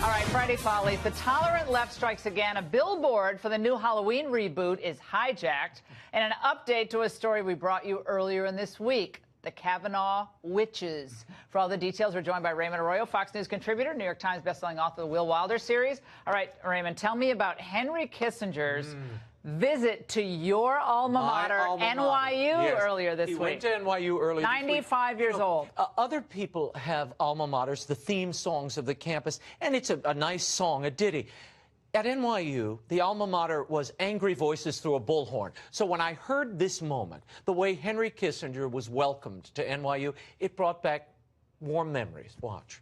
All right, Friday Follies. The tolerant left strikes again. A billboard for the new Halloween reboot is hijacked. And an update to a story we brought you earlier in this week, the Kavanaugh witches. For all the details, we're joined by Raymond Arroyo, Fox News contributor, New York Times bestselling author of the Will Wilder series. All right, Raymond, tell me about Henry Kissinger's visit to your alma mater, NYU, earlier this week. He went to NYU earlier this week. 95 years old. Other people have alma maters, the theme songs of the campus, and it's a nice song, a ditty. At NYU, the alma mater was Angry Voices Through a Bullhorn. So when I heard this moment, the way Henry Kissinger was welcomed to NYU, it brought back warm memories. Watch.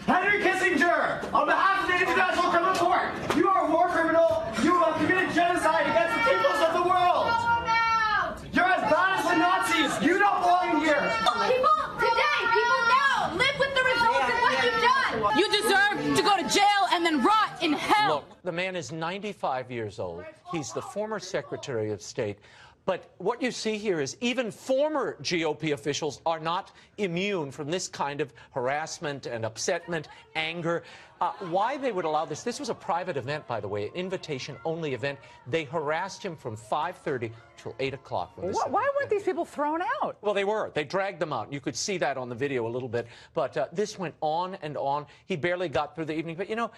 Henry Kissinger, on behalf of the International Criminal Court, you are a war criminal. You have committed genocide against the peoples of the world. You're as bad as the Nazis. You don't belong here. People now live with the results of what you've done. You deserve to go to jail and then rot in hell. Look, the man is 95 years old. He's the former Secretary of State. But what you see here is even former GOP officials are not immune from this kind of harassment and upsetment, anger. Why they would allow this? This was a private event, by the way, an invitation-only event. They harassed him from 5:30 till 8 o'clock. Why weren't these people thrown out? Well, they were. They dragged them out. You could see that on the video a little bit. But this went on and on. He barely got through the evening. But, you know,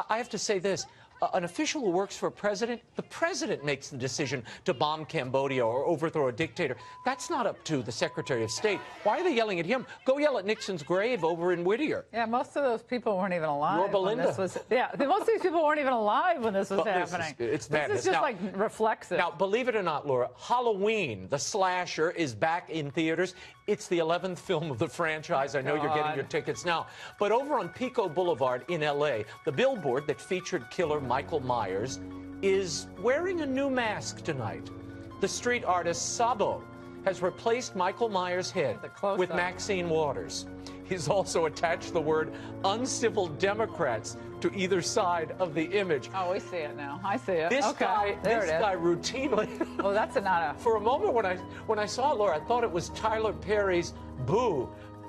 I have to say this. An official who works for a president, the president makes the decision to bomb Cambodia or overthrow a dictator. That's not up to the Secretary of State. Why are they yelling at him? Go yell at Nixon's grave over in Whittier. Yeah, most of those people weren't even alive. Nor Belinda. Most of these people weren't even alive when this was happening. It's this madness. is just like reflexive. Now, believe it or not, Laura, Halloween, the slasher, is back in theaters. It's the 11th film of the franchise. I know you're getting your tickets now. But over on Pico Boulevard in L.A., the billboard that featured killer Michael Myers is wearing a new mask tonight. The street artist Sabo has replaced Michael Myers' head with Maxine Waters. He's also attached the word uncivil Democrats to either side of the image. Oh, we see it now. I see it. This guy routinely. Well, that's not a. For a moment when I saw it, Laura, I thought it was Tyler Perry's Boo.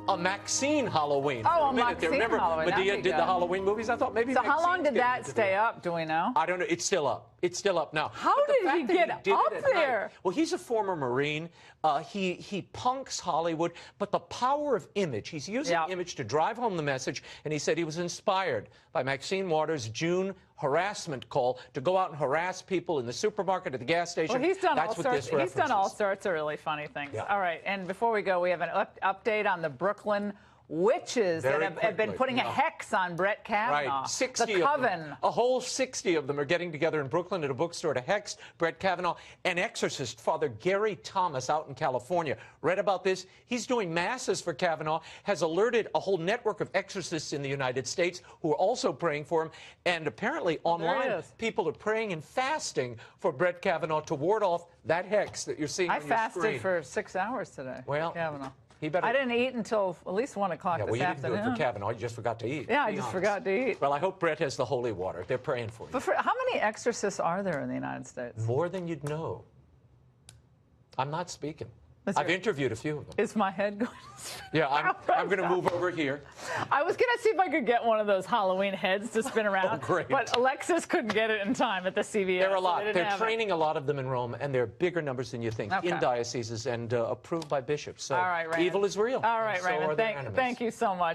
A Maxine Halloween. Oh, a Maxine Halloween. Medea did the Halloween movies. I thought maybe. So how long did that stay up? Do we know? I don't know. It's still up. It's still up now. How did he get up there? Well, he's a former Marine. He punks Hollywood, but the power of image. He's using image to drive home the message, and he said he was inspired by Maxine Waters' June harassment call to go out and harass people in the supermarket, at the gas station. Well, he's done That's what this reference He's done all is. sorts of really funny things. Yeah. All right, and before we go, we have an update on the Brooklyn witches that have been putting a hex on Brett Kavanaugh. Right, 60 the of them. coven. A whole 60 of them are getting together in Brooklyn at a bookstore to hex Brett Kavanaugh. An exorcist, Father Gary Thomas, out in California, read about this. He's doing masses for Kavanaugh, has alerted a whole network of exorcists in the United States who are also praying for him. And apparently online, people are praying and fasting for Brett Kavanaugh to ward off that hex that you're seeing on your screen. I fasted for 6 hours today. Well, Kavanaugh. I didn't eat until at least 1 o'clock this afternoon. Well, you didn't do it for Kavanaugh. You just forgot to eat. Yeah, I just forgot to eat. Well, I hope Brett has the holy water. They're praying for you. But how many exorcists are there in the United States? More than you'd know. I'm not speaking. I've interviewed a few of them. Is my head going to spin? Yeah, I'm going to move over here. I was going to see if I could get one of those Halloween heads to spin around. Oh, great. But Alexis couldn't get it in time at the CVS. There are a lot. They're training a lot of them in Rome, and they're bigger numbers than you think in dioceses and approved by bishops. So all right, Raymond. Evil is real. All right, so Raymond. Thank you so much.